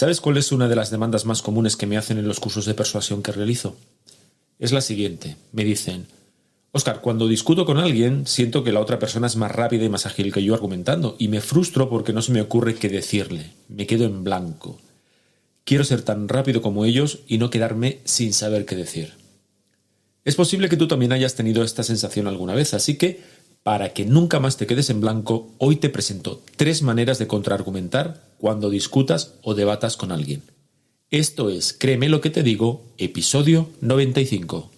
¿Sabes cuál es una de las demandas más comunes que me hacen en los cursos de persuasión que realizo? Es la siguiente. Me dicen: Óscar, cuando discuto con alguien, siento que la otra persona es más rápida y más ágil que yo argumentando, y me frustro porque no se me ocurre qué decirle. Me quedo en blanco. Quiero ser tan rápido como ellos y no quedarme sin saber qué decir. Es posible que tú también hayas tenido esta sensación alguna vez, así que, para que nunca más te quedes en blanco, hoy te presento 3 maneras de contraargumentar cuando discutas o debatas con alguien. Esto es Créeme lo que te digo, episodio 95.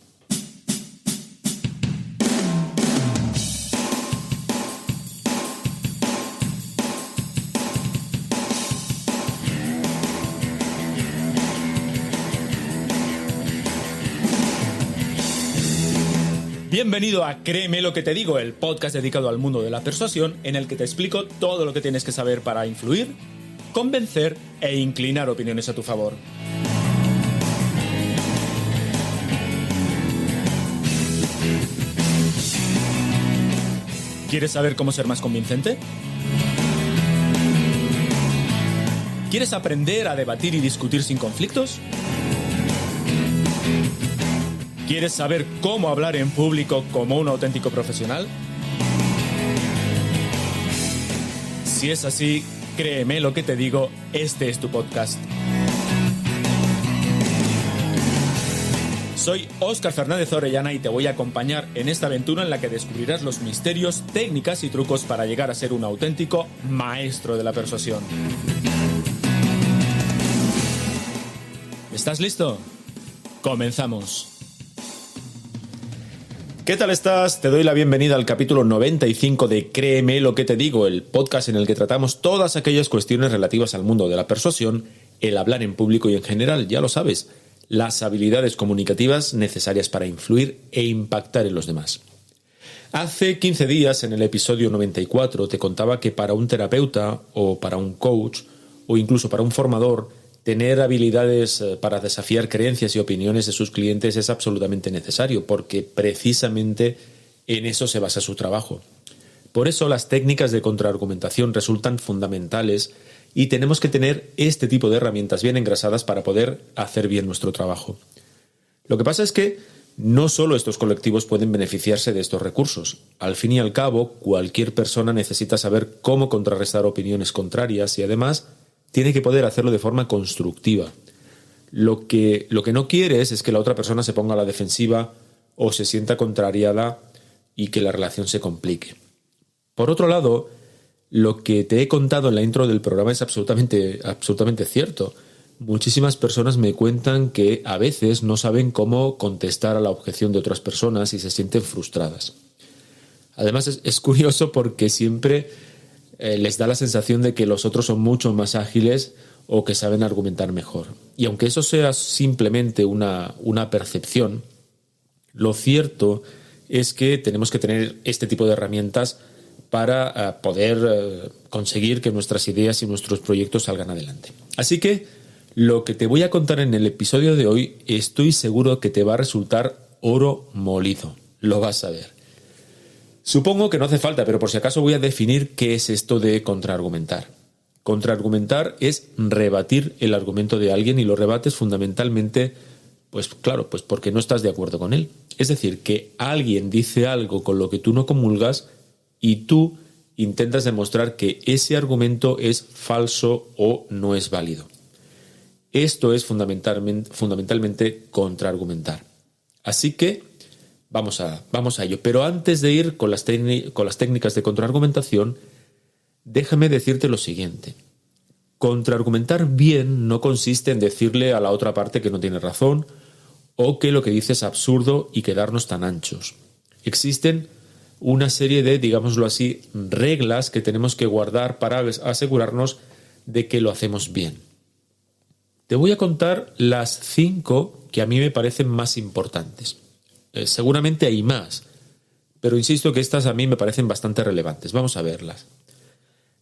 Bienvenido a Créeme lo que te digo, el podcast dedicado al mundo de la persuasión en el que te explico todo lo que tienes que saber para influir, convencer e inclinar opiniones a tu favor. ¿Quieres saber cómo ser más convincente? ¿Quieres aprender a debatir y discutir sin conflictos? ¿Quieres saber cómo hablar en público como un auténtico profesional? Si es así, créeme lo que te digo, este es tu podcast. Soy Óscar Fernández Orellana y te voy a acompañar en esta aventura en la que descubrirás los misterios, técnicas y trucos para llegar a ser un auténtico maestro de la persuasión. ¿Estás listo? ¡Comenzamos! ¿Qué tal estás? Te doy la bienvenida al capítulo 95 de Créeme lo que te digo, el podcast en el que tratamos todas aquellas cuestiones relativas al mundo de la persuasión, el hablar en público y en general, ya lo sabes, las habilidades comunicativas necesarias para influir e impactar en los demás. Hace 15 días, en el episodio 94, te contaba que para un terapeuta o para un coach o incluso para un formador, tener habilidades para desafiar creencias y opiniones de sus clientes es absolutamente necesario, porque precisamente en eso se basa su trabajo. Por eso las técnicas de contraargumentación resultan fundamentales y tenemos que tener este tipo de herramientas bien engrasadas para poder hacer bien nuestro trabajo. Lo que pasa es que no solo estos colectivos pueden beneficiarse de estos recursos. Al fin y al cabo, cualquier persona necesita saber cómo contrarrestar opiniones contrarias y además tiene que poder hacerlo de forma constructiva. Lo que no quieres es que la otra persona se ponga a la defensiva o se sienta contrariada y que la relación se complique. Por otro lado, lo que te he contado en la intro del programa es absolutamente cierto. Muchísimas personas me cuentan que a veces no saben cómo contestar a la objeción de otras personas y se sienten frustradas. Además, es curioso porque siempre les da la sensación de que los otros son mucho más ágiles o que saben argumentar mejor. Y aunque eso sea simplemente una percepción, lo cierto es que tenemos que tener este tipo de herramientas para poder conseguir que nuestras ideas y nuestros proyectos salgan adelante. Así que lo que te voy a contar en el episodio de hoy estoy seguro que te va a resultar oro molido. Lo vas a ver. Supongo que no hace falta, pero por si acaso voy a definir qué es esto de contraargumentar. Contraargumentar es rebatir el argumento de alguien y lo rebates fundamentalmente, pues porque no estás de acuerdo con él. Es decir, que alguien dice algo con lo que tú no comulgas y tú intentas demostrar que ese argumento es falso o no es válido. Esto es fundamentalmente contraargumentar. Así que Vamos a ello. Pero antes de ir con las técnicas de contraargumentación, déjame decirte lo siguiente. Contraargumentar bien no consiste en decirle a la otra parte que no tiene razón o que lo que dice es absurdo y quedarnos tan anchos. Existen una serie de, digámoslo así, reglas que tenemos que guardar para asegurarnos de que lo hacemos bien. Te voy a contar las 5 que a mí me parecen más importantes. Seguramente hay más, pero insisto que estas a mí me parecen bastante relevantes. Vamos a verlas.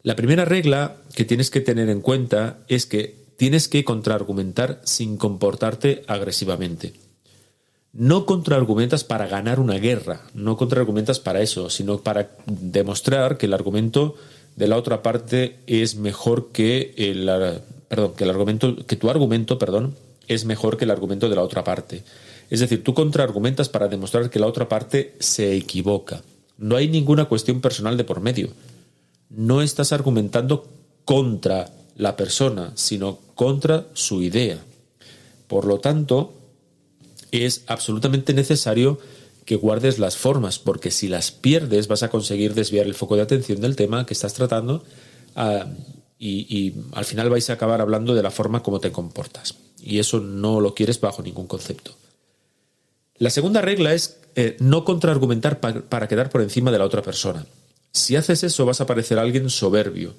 La primera regla que tienes que tener en cuenta es que tienes que contraargumentar sin comportarte agresivamente. No contraargumentas para ganar una guerra, no contraargumentas para eso, sino para demostrar que el argumento de la otra parte es mejor que que tu argumento, es mejor que el argumento de la otra parte. Es decir, tú contraargumentas para demostrar que la otra parte se equivoca. No hay ninguna cuestión personal de por medio. No estás argumentando contra la persona, sino contra su idea. Por lo tanto, es absolutamente necesario que guardes las formas, porque si las pierdes vas a conseguir desviar el foco de atención del tema que estás tratando y al final vais a acabar hablando de la forma como te comportas. Y eso no lo quieres bajo ningún concepto. La segunda regla es no contraargumentar para quedar por encima de la otra persona. Si haces eso vas a parecer alguien soberbio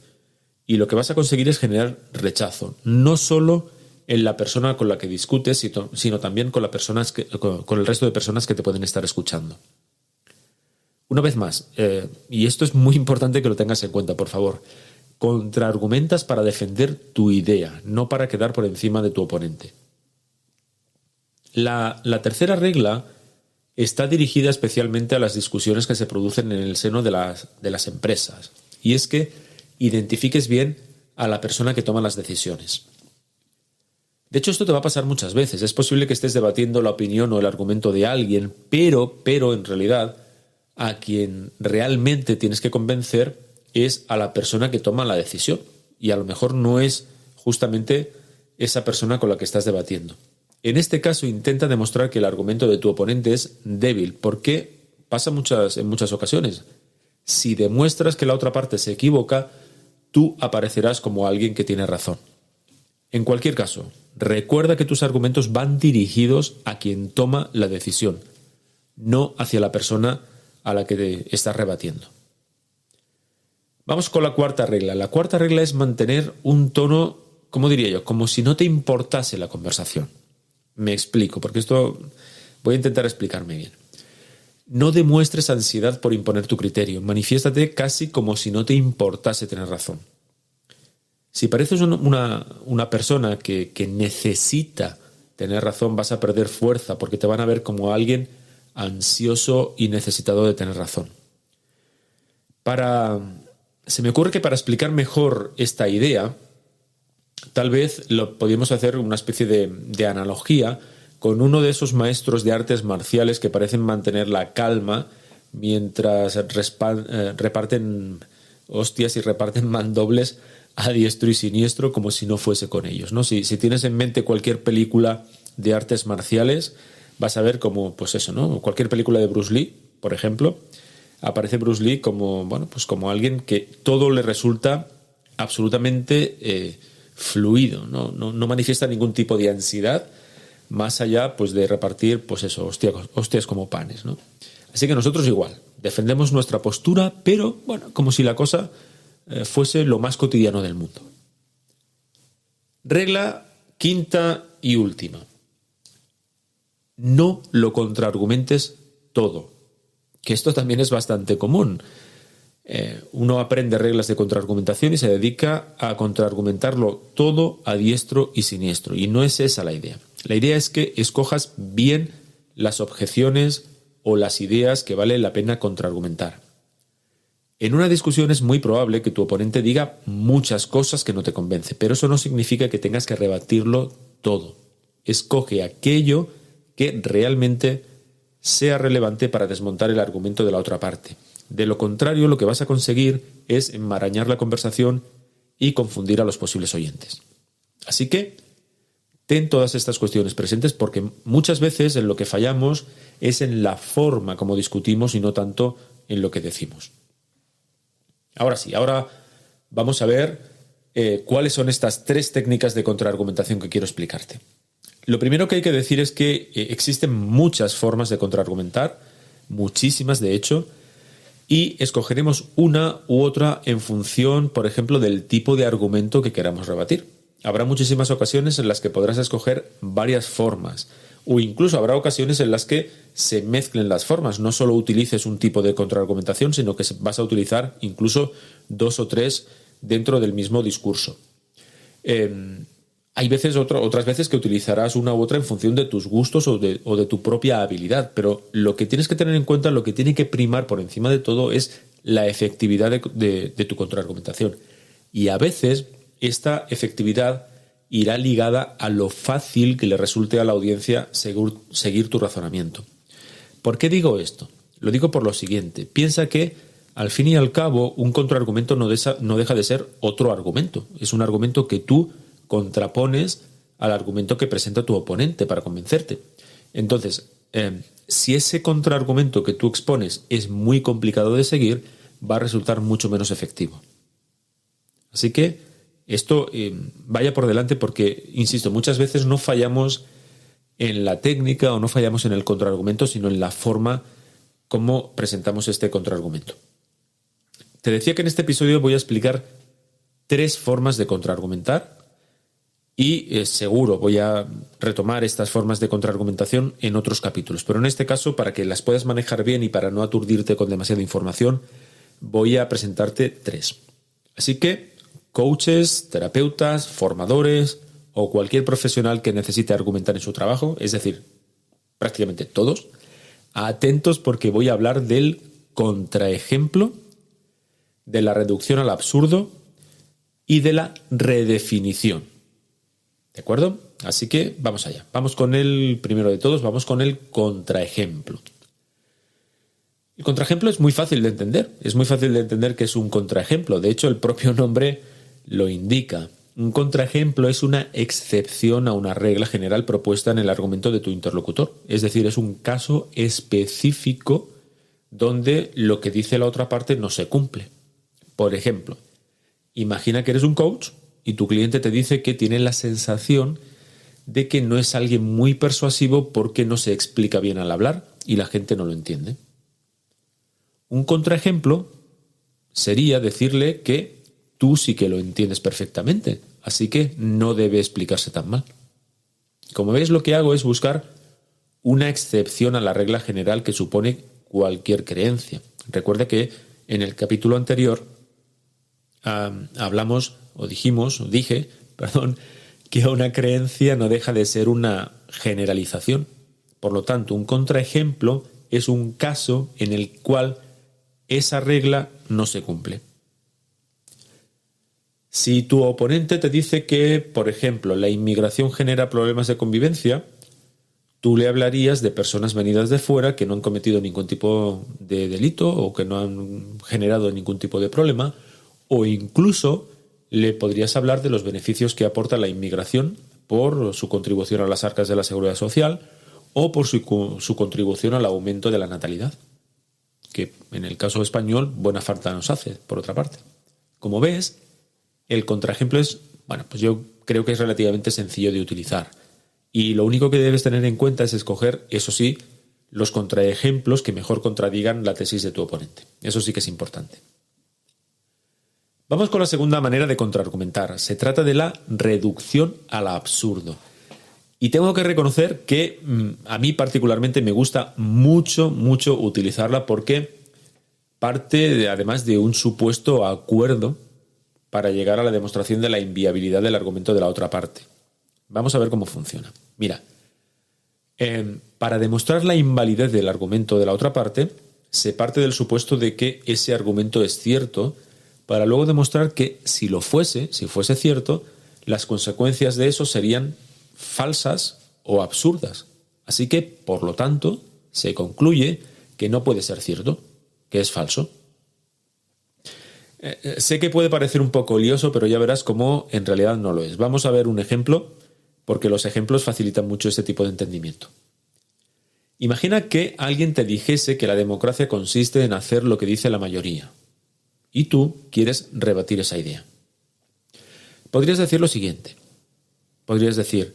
y lo que vas a conseguir es generar rechazo, no solo en la persona con la que discutes, sino también con el resto de personas que te pueden estar escuchando. Una vez más, y esto es muy importante que lo tengas en cuenta, por favor, contraargumentas para defender tu idea, no para quedar por encima de tu oponente. La tercera regla está dirigida especialmente a las discusiones que se producen en el seno de las empresas, y es que identifiques bien a la persona que toma las decisiones. De hecho, esto te va a pasar muchas veces. Es posible que estés debatiendo la opinión o el argumento de alguien, pero en realidad a quien realmente tienes que convencer es a la persona que toma la decisión. Y a lo mejor no es justamente esa persona con la que estás debatiendo. En este caso, intenta demostrar que el argumento de tu oponente es débil, porque pasa en muchas ocasiones. Si demuestras que la otra parte se equivoca, tú aparecerás como alguien que tiene razón. En cualquier caso, recuerda que tus argumentos van dirigidos a quien toma la decisión, no hacia la persona a la que te estás rebatiendo. Vamos con la cuarta regla. La cuarta regla es mantener un tono, ¿cómo diría yo? Como si no te importase la conversación. Me explico, porque esto voy a intentar explicarme bien. No demuestres ansiedad por imponer tu criterio. Manifiéstate casi como si no te importase tener razón. Si pareces una persona que necesita tener razón, vas a perder fuerza porque te van a ver como alguien ansioso y necesitado de tener razón. Se me ocurre que para explicar mejor esta idea, tal vez podríamos hacer una especie de analogía con uno de esos maestros de artes marciales que parecen mantener la calma mientras reparten hostias y reparten mandobles a diestro y siniestro como si no fuese con ellos, ¿no? Si tienes en mente cualquier película de artes marciales, vas a ver como, pues eso, ¿no? Cualquier película de Bruce Lee, por ejemplo, aparece Bruce Lee como, bueno, pues como alguien que todo le resulta absolutamente fluido, ¿no? No manifiesta ningún tipo de ansiedad más allá, pues, de repartir, pues eso, hostias como panes, ¿no? Así que nosotros igual, defendemos nuestra postura, pero, bueno, como si la cosa fuese lo más cotidiano del mundo. Regla quinta y última. No lo contraargumentes todo, que esto también es bastante común. Uno aprende reglas de contraargumentación y se dedica a contraargumentarlo todo a diestro y siniestro, y no es esa la idea. La idea es que escojas bien las objeciones o las ideas que vale la pena contraargumentar. En una discusión es muy probable que tu oponente diga muchas cosas que no te convence, pero eso no significa que tengas que rebatirlo todo. Escoge aquello que realmente sea relevante para desmontar el argumento de la otra parte. De lo contrario, lo que vas a conseguir es enmarañar la conversación y confundir a los posibles oyentes. Así que ten todas estas cuestiones presentes, porque muchas veces en lo que fallamos es en la forma como discutimos y no tanto en lo que decimos. Ahora sí, ahora vamos a ver cuáles son estas 3 técnicas de contraargumentación que quiero explicarte. Lo primero que hay que decir es que existen muchas formas de contraargumentar, muchísimas de hecho, y escogeremos una u otra en función, por ejemplo, del tipo de argumento que queramos rebatir. Habrá muchísimas ocasiones en las que podrás escoger varias formas, o incluso habrá ocasiones en las que se mezclen las formas. No solo utilices un tipo de contraargumentación, sino que vas a utilizar incluso 2 o 3 dentro del mismo discurso. Hay otras veces que utilizarás una u otra en función de tus gustos o de tu propia habilidad, pero lo que tienes que tener en cuenta, lo que tiene que primar por encima de todo es la efectividad de tu contraargumentación. Y a veces esta efectividad irá ligada a lo fácil que le resulte a la audiencia seguir tu razonamiento. ¿Por qué digo esto? Lo digo por lo siguiente. Piensa que, al fin y al cabo, un contraargumento no deja de ser otro argumento. Es un argumento que tú contrapones al argumento que presenta tu oponente para convencerte. Entonces, si ese contraargumento que tú expones es muy complicado de seguir, va a resultar mucho menos efectivo. Así que esto vaya por delante porque, insisto, muchas veces no fallamos en la técnica o no fallamos en el contraargumento, sino en la forma como presentamos este contraargumento. Te decía que en este episodio voy a explicar 3 formas de contraargumentar y seguro voy a retomar estas formas de contraargumentación en otros capítulos. Pero en este caso, para que las puedas manejar bien y para no aturdirte con demasiada información, voy a presentarte 3. Así que coaches, terapeutas, formadores o cualquier profesional que necesite argumentar en su trabajo, es decir, prácticamente todos, atentos porque voy a hablar del contraejemplo, de la reducción al absurdo y de la redefinición. ¿De acuerdo? Así que vamos allá. Vamos con el primero de todos, vamos con el contraejemplo. El contraejemplo es muy fácil de entender. Es muy fácil de entender que es un contraejemplo. De hecho, el propio nombre lo indica. Un contraejemplo es una excepción a una regla general propuesta en el argumento de tu interlocutor. Es decir, es un caso específico donde lo que dice la otra parte no se cumple. Por ejemplo, imagina que eres un coach y tu cliente te dice que tiene la sensación de que no es alguien muy persuasivo porque no se explica bien al hablar y la gente no lo entiende. Un contraejemplo sería decirle que tú sí que lo entiendes perfectamente, así que no debe explicarse tan mal. Como ves, lo que hago es buscar una excepción a la regla general que supone cualquier creencia. Recuerda que en el capítulo anterior dije, que una creencia no deja de ser una generalización. Por lo tanto, un contraejemplo es un caso en el cual esa regla no se cumple. Si tu oponente te dice que, por ejemplo, la inmigración genera problemas de convivencia, tú le hablarías de personas venidas de fuera que no han cometido ningún tipo de delito o que no han generado ningún tipo de problema, o incluso le podrías hablar de los beneficios que aporta la inmigración por su contribución a las arcas de la seguridad social o por su contribución al aumento de la natalidad, que en el caso español buena falta nos hace, por otra parte. Como ves, el contraejemplo es, pues yo creo que es relativamente sencillo de utilizar. Y lo único que debes tener en cuenta es escoger, eso sí, los contraejemplos que mejor contradigan la tesis de tu oponente. Eso sí que es importante. Vamos con la segunda manera de contraargumentar. Se trata de la reducción al absurdo. Y tengo que reconocer que a mí particularmente me gusta mucho utilizarla porque parte además de un supuesto acuerdo para llegar a la demostración de la inviabilidad del argumento de la otra parte. Vamos a ver cómo funciona. Mira, para demostrar la invalidez del argumento de la otra parte, se parte del supuesto de que ese argumento es cierto, para luego demostrar que si fuese cierto, las consecuencias de eso serían falsas o absurdas. Así que, por lo tanto, se concluye que no puede ser cierto, que es falso. Sé que puede parecer un poco lioso, pero ya verás cómo en realidad no lo es. Vamos a ver un ejemplo, porque los ejemplos facilitan mucho este tipo de entendimiento. Imagina que alguien te dijese que la democracia consiste en hacer lo que dice la mayoría, y tú quieres rebatir esa idea. Podrías decir lo siguiente. Podrías decir,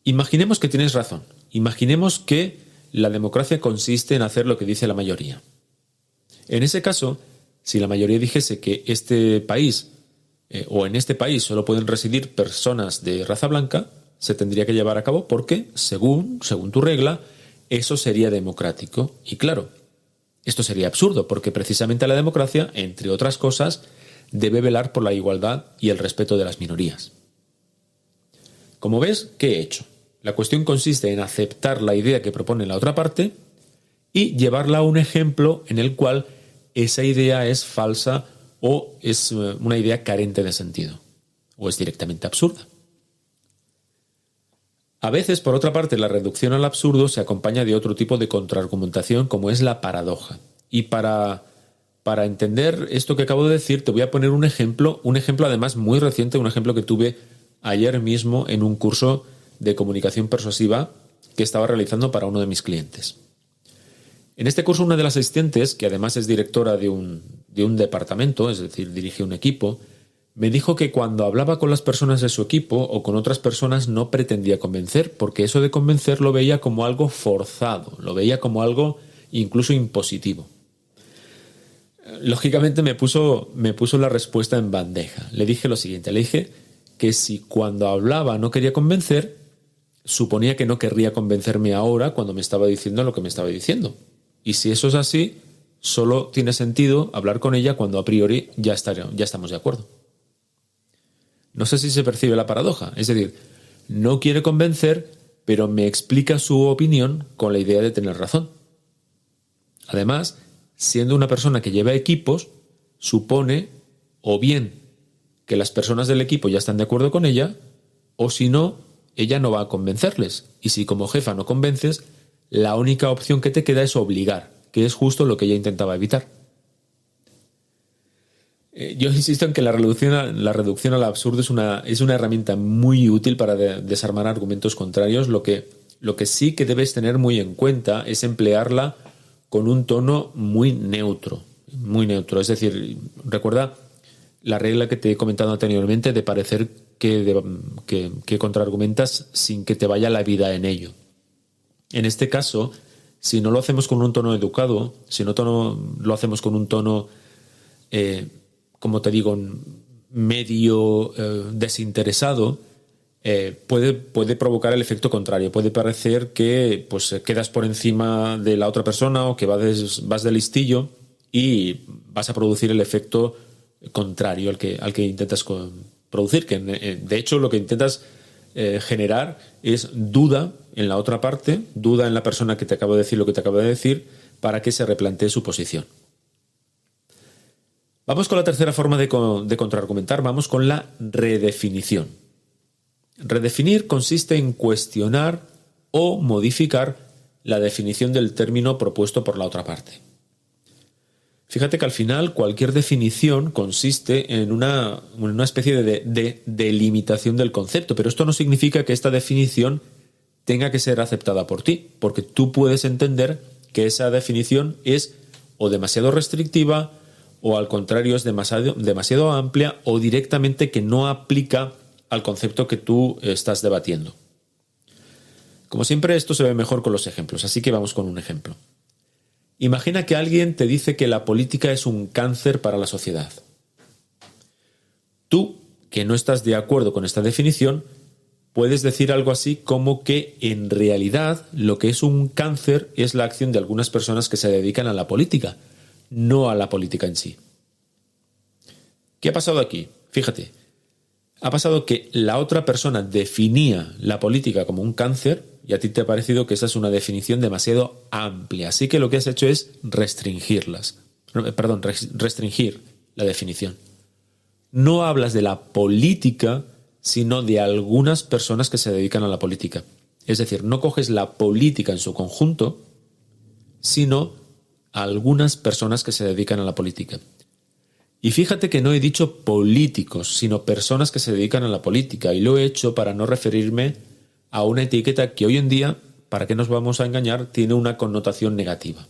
imaginemos que tienes razón. Imaginemos que la democracia consiste en hacer lo que dice la mayoría. En ese caso, si la mayoría dijese que en este país solo pueden residir personas de raza blanca, se tendría que llevar a cabo porque, según tu regla, eso sería democrático. Y claro, esto sería absurdo porque precisamente la democracia, entre otras cosas, debe velar por la igualdad y el respeto de las minorías. Como ves, ¿qué he hecho? La cuestión consiste en aceptar la idea que propone la otra parte y llevarla a un ejemplo en el cual esa idea es falsa o es una idea carente de sentido o es directamente absurda. A veces, por otra parte, la reducción al absurdo se acompaña de otro tipo de contraargumentación, como es la paradoja. Y para entender esto que acabo de decir, te voy a poner un ejemplo además muy reciente, un ejemplo que tuve ayer mismo en un curso de comunicación persuasiva que estaba realizando para uno de mis clientes. En este curso, una de las asistentes, que además es directora de un departamento, es decir, dirige un equipo, me dijo que cuando hablaba con las personas de su equipo o con otras personas no pretendía convencer, porque eso de convencer lo veía como algo forzado, lo veía como algo incluso impositivo. Lógicamente me puso la respuesta en bandeja. Le dije lo siguiente, le dije que si cuando hablaba no quería convencer, suponía que no querría convencerme ahora cuando me estaba diciendo lo que me estaba diciendo. Y si eso es así, solo tiene sentido hablar con ella cuando a priori ya estamos de acuerdo. No sé si se percibe la paradoja. Es decir, no quiere convencer, pero me explica su opinión con la idea de tener razón. Además, siendo una persona que lleva equipos, supone o bien que las personas del equipo ya están de acuerdo con ella, o si no, ella no va a convencerles. Y si como jefa no convences, la única opción que te queda es obligar, que es justo lo que ella intentaba evitar. Yo insisto en que la reducción al absurdo es una herramienta muy útil para desarmar argumentos contrarios. Lo que sí que debes tener muy en cuenta es emplearla con un tono muy neutro. Es decir, recuerda la regla que te he comentado anteriormente de parecer que contraargumentas sin que te vaya la vida en ello. En este caso, si no lo hacemos con un tono educado, si no lo hacemos con un tono, como te digo, medio desinteresado, puede provocar el efecto contrario. Puede parecer que pues quedas por encima de la otra persona o que vas de listillo y vas a producir el efecto contrario al que intentas producir. Que de hecho lo que intentas generar es duda en la otra parte, duda en la persona que te acaba de decir lo que te acaba de decir, para que se replantee su posición. Vamos con la tercera forma de contraargumentar, vamos con la redefinición. Redefinir consiste en cuestionar o modificar la definición del término propuesto por la otra parte. Fíjate que al final cualquier definición consiste en una especie de delimitación del concepto, pero esto no significa que esta definición tenga que ser aceptada por ti, porque tú puedes entender que esa definición es o demasiado restrictiva o al contrario es demasiado amplia o directamente que no aplica al concepto que tú estás debatiendo. Como siempre, esto se ve mejor con los ejemplos, así que vamos con un ejemplo. Imagina que alguien te dice que la política es un cáncer para la sociedad. Tú, que no estás de acuerdo con esta definición, puedes decir algo así como que en realidad lo que es un cáncer es la acción de algunas personas que se dedican a la política, no a la política en sí. ¿Qué ha pasado aquí? Fíjate, ha pasado que la otra persona definía la política como un cáncer y a ti te ha parecido que esa es una definición demasiado amplia. Así que lo que has hecho es restringir la definición. No hablas de la política, sino de algunas personas que se dedican a la política. Es decir, no coges la política en su conjunto, sino a algunas personas que se dedican a la política. Y fíjate que no he dicho políticos, sino personas que se dedican a la política. Y lo he hecho para no referirme a una etiqueta que hoy en día, para qué nos vamos a engañar, tiene una connotación negativa.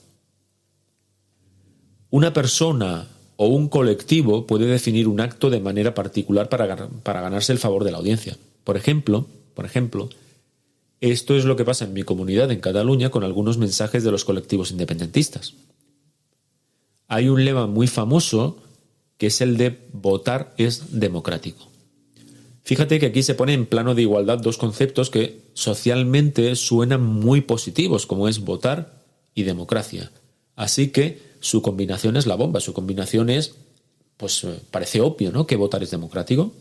Una persona o un colectivo puede definir un acto de manera particular para ganarse el favor de la audiencia. Por ejemplo, esto es lo que pasa en mi comunidad en Cataluña con algunos mensajes de los colectivos independentistas. Hay un lema muy famoso que es el de votar es democrático. Fíjate que aquí se pone en plano de igualdad dos conceptos que socialmente suenan muy positivos, como es votar y democracia. Así que su combinación es la bomba, su combinación es, pues parece obvio, ¿no?, que votar es democrático.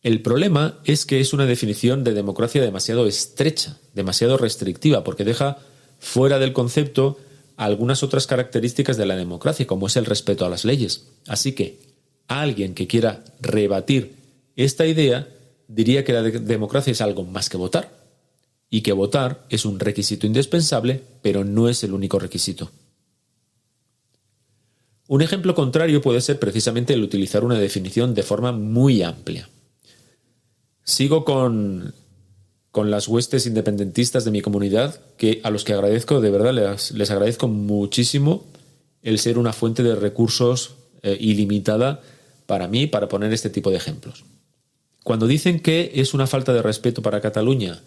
El problema es que es una definición de democracia demasiado estrecha, demasiado restrictiva, porque deja fuera del concepto algunas otras características de la democracia, como es el respeto a las leyes. Así que alguien que quiera rebatir esta idea diría que la democracia es algo más que votar, y que votar es un requisito indispensable, pero no es el único requisito. Un ejemplo contrario puede ser precisamente el utilizar una definición de forma muy amplia. Sigo con las huestes independentistas de mi comunidad, a los que agradezco, de verdad, les agradezco muchísimo el ser una fuente de recursos ilimitada para mí, para poner este tipo de ejemplos. Cuando dicen que es una falta de respeto para Cataluña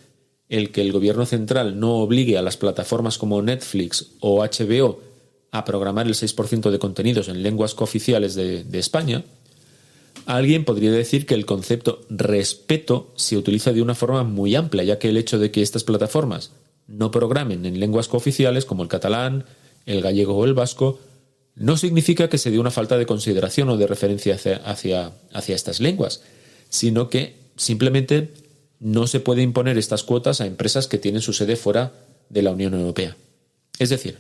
el que el gobierno central no obligue a las plataformas como Netflix o HBO a programar el 6% de contenidos en lenguas cooficiales de España, alguien podría decir que el concepto respeto se utiliza de una forma muy amplia, ya que el hecho de que estas plataformas no programen en lenguas cooficiales como el catalán, el gallego o el vasco, no significa que se dé una falta de consideración o de referencia hacia estas lenguas, sino que simplemente no se puede imponer estas cuotas a empresas que tienen su sede fuera de la Unión Europea. Es decir,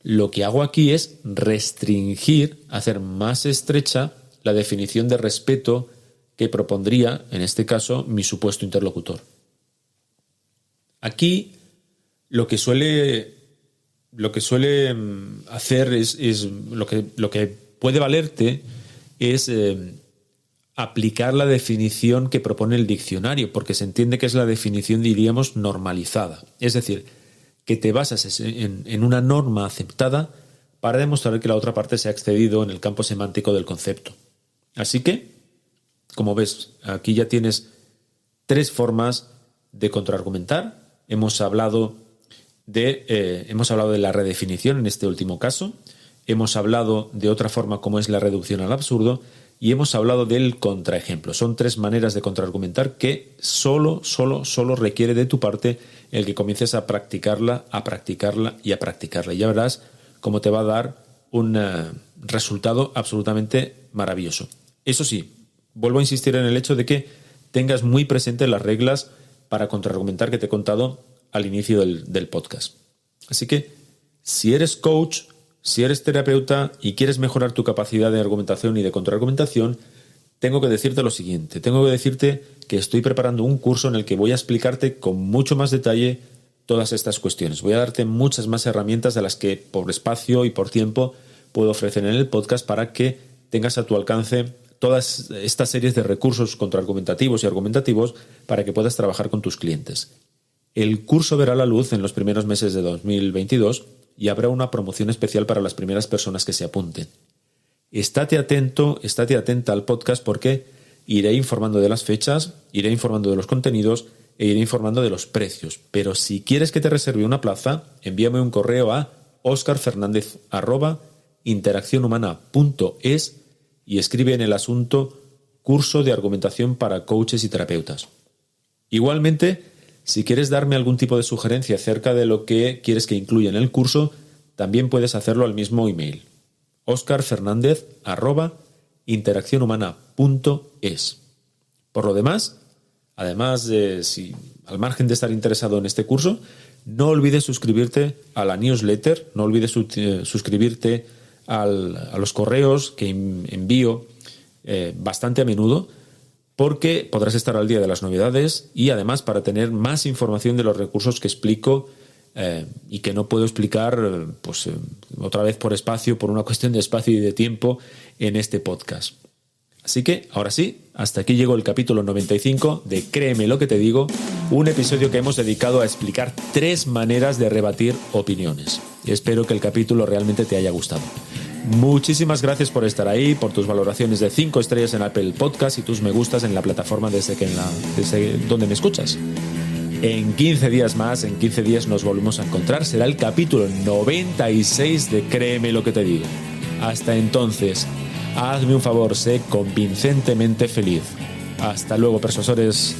lo que hago aquí es restringir, hacer más estrecha la definición de respeto que propondría, en este caso, mi supuesto interlocutor. Aquí lo que suele hacer es lo que puede valerte es aplicar la definición que propone el diccionario, porque se entiende que es la definición, diríamos, normalizada. Es decir, que te basas en una norma aceptada para demostrar que la otra parte se ha excedido en el campo semántico del concepto. Así que, como ves, aquí ya tienes 3 formas de contraargumentar. Hemos hablado de la redefinición en este último caso, hemos hablado de otra forma como es la reducción al absurdo y hemos hablado del contraejemplo. Son 3 maneras de contraargumentar que solo requiere de tu parte el que comiences a practicarla. Y ya verás cómo te va a dar un resultado absolutamente maravilloso. Eso sí, vuelvo a insistir en el hecho de que tengas muy presente las reglas para contraargumentar que te he contado al inicio del podcast. Así que, si eres coach, si eres terapeuta y quieres mejorar tu capacidad de argumentación y de contraargumentación, tengo que decirte lo siguiente. Tengo que decirte que estoy preparando un curso en el que voy a explicarte con mucho más detalle todas estas cuestiones. Voy a darte muchas más herramientas de las que por espacio y por tiempo puedo ofrecer en el podcast para que tengas a tu alcance todas estas series de recursos contraargumentativos y argumentativos para que puedas trabajar con tus clientes. El curso verá la luz en los primeros meses de 2022 y habrá una promoción especial para las primeras personas que se apunten. Estate atenta al podcast porque iré informando de las fechas, iré informando de los contenidos e iré informando de los precios. Pero si quieres que te reserve una plaza, envíame un correo a oscarfernandez@interaccionhumana.es y escribe en el asunto curso de argumentación para coaches y terapeutas. Igualmente, si quieres darme algún tipo de sugerencia acerca de lo que quieres que incluya en el curso, también puedes hacerlo al mismo email, oscarfernandez@interaccionhumana.es. Por lo demás, además de al margen de estar interesado en este curso, no olvides suscribirte a la newsletter, no olvides suscribirte a los correos que envío bastante a menudo, porque podrás estar al día de las novedades y además para tener más información de los recursos que explico y que no puedo explicar otra vez por una cuestión de espacio y de tiempo en este podcast. Así que, ahora sí, hasta aquí llegó el capítulo 95 de Créeme lo que te digo, un episodio que hemos dedicado a explicar 3 maneras de rebatir opiniones. Y espero que el capítulo realmente te haya gustado. Muchísimas gracias por estar ahí, por tus valoraciones de 5 estrellas en Apple Podcast y tus me gustas en la plataforma desde donde me escuchas. En 15 días más, en 15 días nos volvemos a encontrar. Será el capítulo 96 de Créeme lo que te digo. Hasta entonces, hazme un favor, sé convincentemente feliz. Hasta luego, persuasores.